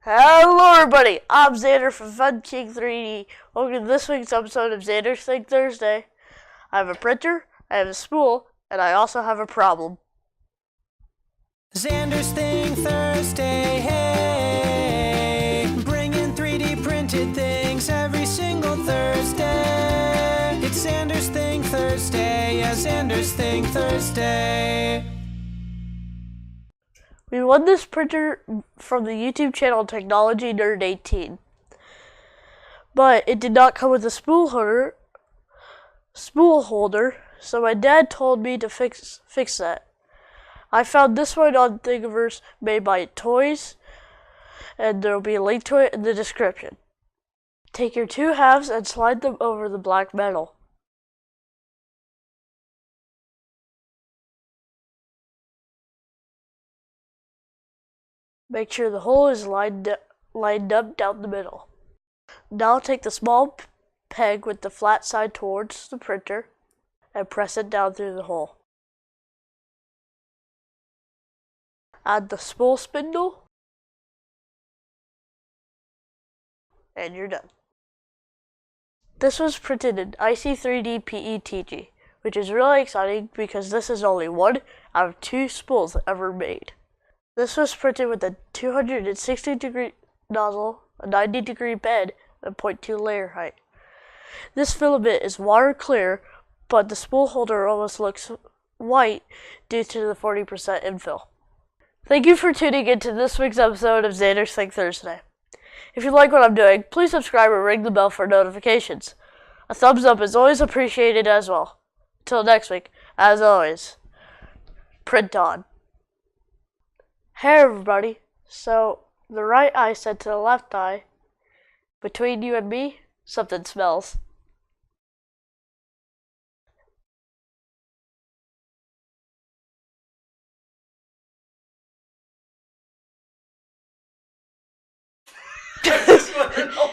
Hello everybody, I'm Xander from Fun King 3D. Welcome to this week's episode of Xander's Thing Thursday. I have a printer, I have a spool, and I also have a problem. Xander's Thing Thursday, hey, bringing 3D printed things every single Thursday. It's Xander's Thing Thursday, yeah, Xander's Thing Thursday. We won this printer from the YouTube channel Technology Nerd 18. But it did not come with a spool holder, so my dad told me to fix that. I found this one on Thingiverse made by Toys, and there will be a link to it in the description. Take your two halves and slide them over the black metal. Make sure the hole is lined up down the middle. Now take the small peg with the flat side towards the printer and press it down through the hole. Add the spool spindle, and you're done. This was printed in IC3D PETG, which is really exciting because this is only one out of two spools ever made. This was printed with a 260-degree nozzle, a 90-degree bed, and 0.2 layer height. This filament is water clear, but the spool holder almost looks white due to the 40% infill. Thank you for tuning in to this week's episode of Xander's Thing Thursday. If you like what I'm doing, please subscribe and ring the bell for notifications. A thumbs up is always appreciated as well. Until next week, as always, print on. Hey everybody, so the right eye said to the left eye, between you and me, something smells. I just want to know.